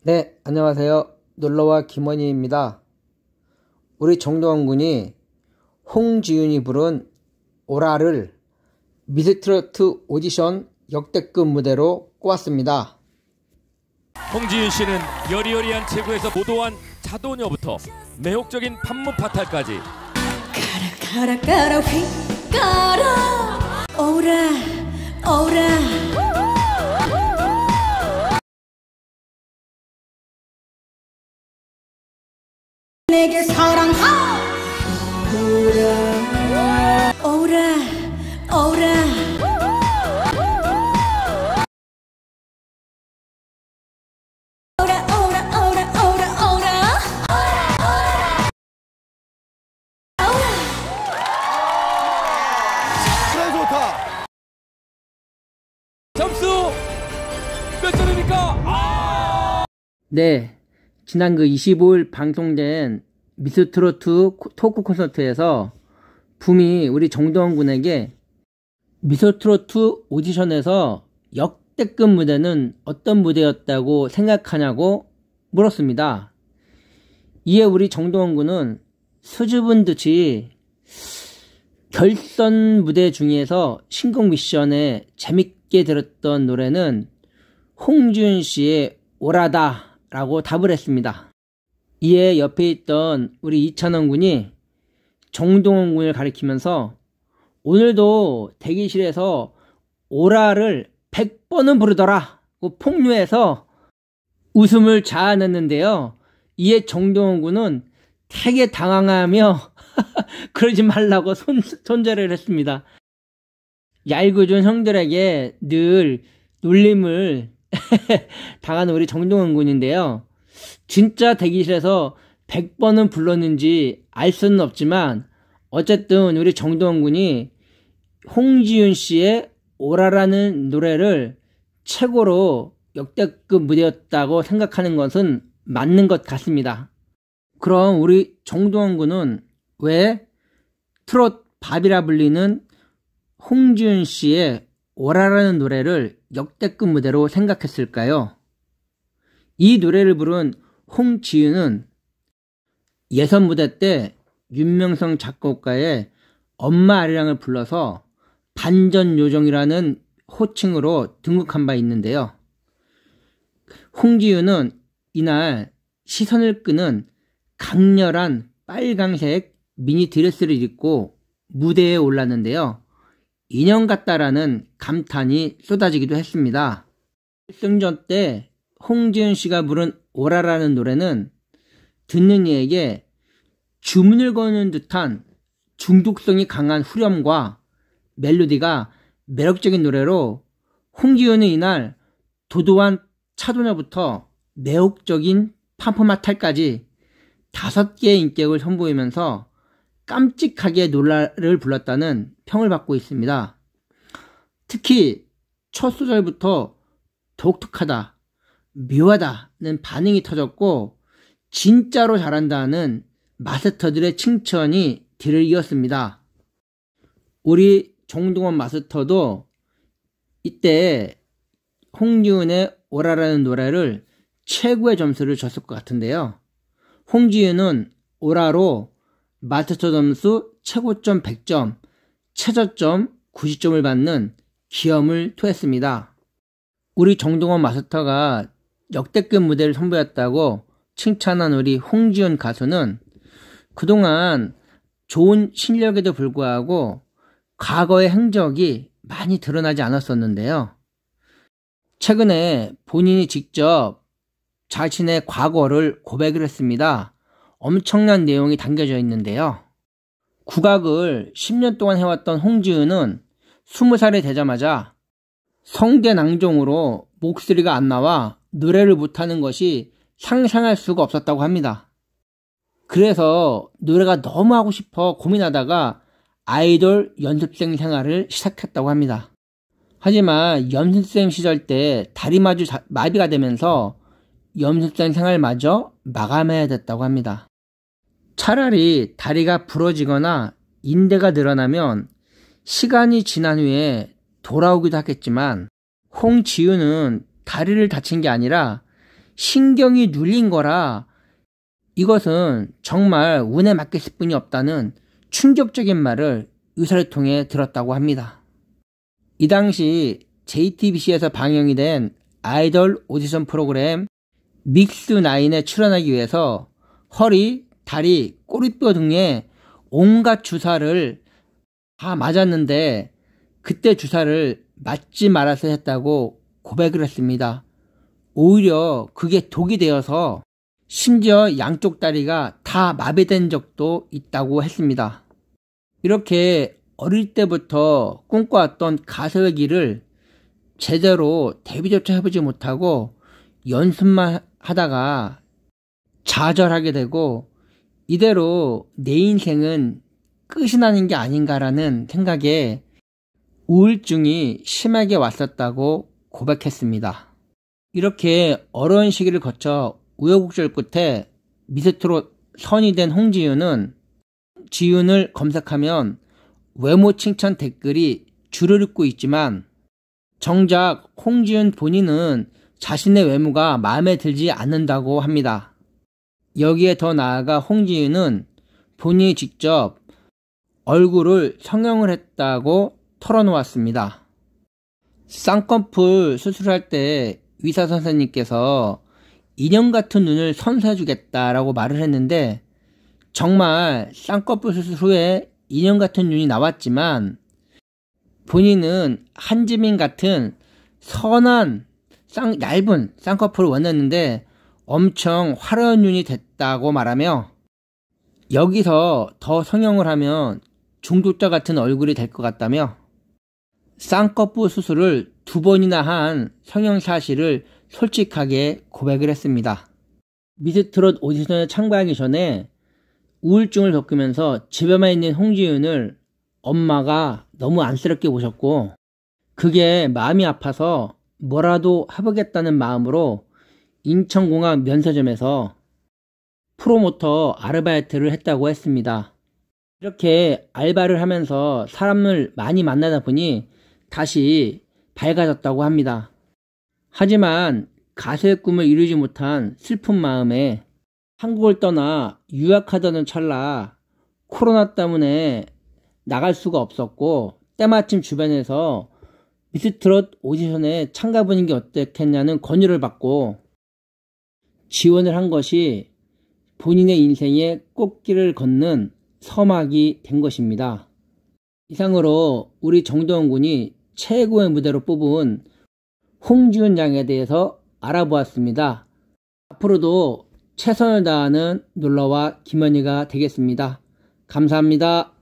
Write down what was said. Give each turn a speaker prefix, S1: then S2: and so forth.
S1: 네, 안녕하세요. 놀러와 김원희입니다. 우리 정동원 군이 홍지윤이 부른 오라를 미스트로트 오디션 역대급 무대로 꼽았습니다.
S2: 홍지윤 씨는 여리여리한 체구에서 고도한 자도녀부터 매혹적인 판무 파탈까지
S3: 가라 가라 휘가라 오라 오라 내게 사랑하 오라 오라 오라
S2: 점수 몇 점입니까?
S1: 네, 지난 25일 방송된 미스트로트 토크 콘서트에서 붐이 우리 정동원 군에게 미스트로트 오디션에서 역대급 무대는 어떤 무대였다고 생각하냐고 물었습니다. 이에 우리 정동원 군은 수줍은 듯이 결선 무대 중에서 신곡 미션에 재밌게 들었던 노래는 홍지윤 씨의 오라다 라고 답을 했습니다. 이에 옆에 있던 우리 이찬원 군이 정동원 군을 가리키면서 오늘도 대기실에서 오라를 100번은 부르더라 고 폭로해서 웃음을 자아냈는데요. 이에 정동원 군은 되게 당황하며 그러지 말라고 손절을 했습니다. 얄궂은 형들에게 늘 놀림을 당하는 우리 정동원 군인데요. 진짜 대기실에서 100번은 불렀는지 알 수는 없지만 어쨌든 우리 정동원 군이 홍지윤 씨의 오라라는 노래를 최고로 역대급 무대였다고 생각하는 것은 맞는 것 같습니다. 그럼 우리 정동원 군은 왜 트롯 밥이라 불리는 홍지윤 씨의 오라라는 노래를 역대급 무대로 생각했을까요? 이 노래를 부른 홍지윤은 예선 무대 때 윤명성 작곡가의 엄마 아리랑을 불러서 반전요정이라는 호칭으로 등극한 바 있는데요. 홍지윤은 이날 시선을 끄는 강렬한 빨강색 미니 드레스를 입고 무대에 올랐는데요. 인형 같다라는 감탄이 쏟아지기도 했습니다. 결승전 때 홍지윤 씨가 부른 오라라는 노래는 듣는 이에게 주문을 거는 듯한 중독성이 강한 후렴과 멜로디가 매력적인 노래로 홍지윤은 이날 도도한 차도녀부터 매혹적인 판포마탈까지 5개의 인격을 선보이면서 깜찍하게 노래를 불렀다는 평을 받고 있습니다. 특히 첫 소절부터 독특하다, 묘하다는 반응이 터졌고 진짜로 잘한다는 마스터들의 칭찬이 뒤를 이었습니다. 우리 정동원 마스터도 이때 홍지윤의 오라라는 노래를 최고의 점수를 줬을 것 같은데요. 홍지윤은 오라로 마스터 점수 최고점 100점, 최저점 90점을 받는 기염을 토했습니다. 우리 정동원 마스터가 역대급 무대를 선보였다고 칭찬한 우리 홍지윤 가수는 그동안 좋은 실력에도 불구하고 과거의 행적이 많이 드러나지 않았었는데요. 최근에 본인이 직접 자신의 과거를 고백을 했습니다. 엄청난 내용이 담겨져 있는데요. 국악을 10년 동안 해왔던 홍지윤은 20살이 되자마자 성대 낭종으로 목소리가 안 나와 노래를 못하는 것이 상상할 수가 없었다고 합니다. 그래서 노래가 너무 하고 싶어 고민하다가 아이돌 연습생 생활을 시작했다고 합니다. 하지만 연습생 시절 때 다리 마비가 되면서 연습생 생활마저 마감해야 됐다고 합니다. 차라리 다리가 부러지거나 인대가 늘어나면 시간이 지난 후에 돌아오기도 하겠지만 홍지윤은 다리를 다친 게 아니라 신경이 눌린 거라 이것은 정말 운에 맡겼을 뿐이 없다는 충격적인 말을 의사를 통해 들었다고 합니다. 이 당시 JTBC에서 방영이 된 아이돌 오디션 프로그램 믹스9에 출연하기 위해서 허리, 다리, 꼬리뼈 등에 온갖 주사를 다 맞았는데 그때 주사를 맞지 말아서 했다고 고백을 했습니다. 오히려 그게 독이 되어서 심지어 양쪽 다리가 다 마비된 적도 있다고 했습니다. 이렇게 어릴 때부터 꿈꿔왔던 가수의 길을 제대로 데뷔조차 해보지 못하고 연습만 하다가 좌절하게 되고 이대로 내 인생은 끝이 나는 게 아닌가라는 생각에 우울증이 심하게 왔었다고 고백했습니다. 이렇게 어려운 시기를 거쳐 우여곡절 끝에 미스트롯 선이 된 홍지윤은 지윤을 검색하면 외모 칭찬 댓글이 줄을 잇고 있지만 정작 홍지윤 본인은 자신의 외모가 마음에 들지 않는다고 합니다. 여기에 더 나아가 홍지윤은 본인이 직접 얼굴을 성형을 했다고 털어놓았습니다. 쌍꺼풀 수술할 때 의사 선생님께서 인형 같은 눈을 선사해주겠다라고 말을 했는데 정말 쌍꺼풀 수술 후에 인형 같은 눈이 나왔지만 본인은 한지민 같은 선한 얇은 쌍꺼풀을 원했는데 엄청 화려한 눈이 됐다고 말하며 여기서 더 성형을 하면 중독자 같은 얼굴이 될 것 같다며 쌍꺼풀 수술을 2번이나 한 성형 사실을 솔직하게 고백을 했습니다. 미스트롯 오디션에 참가하기 전에 우울증을 겪으면서 집에만 있는 홍지윤을 엄마가 너무 안쓰럽게 보셨고 그게 마음이 아파서 뭐라도 해보겠다는 마음으로 인천공항 면세점에서 프로모터 아르바이트를 했다고 했습니다. 이렇게 알바를 하면서 사람을 많이 만나다 보니 다시 밝아졌다고 합니다. 하지만 가수의 꿈을 이루지 못한 슬픈 마음에 한국을 떠나 유학하던 찰나 코로나 때문에 나갈 수가 없었고 때마침 주변에서 미스트롯 오디션에 참가해보는 게 어떻겠냐는 권유를 받고 지원을 한 것이 본인의 인생의 꽃길을 걷는 서막이 된 것입니다. 이상으로 우리 정도원 군이 최고의 무대로 뽑은 홍지윤 양에 대해서 알아보았습니다. 앞으로도 최선을 다하는 놀러와 김현희가 되겠습니다. 감사합니다.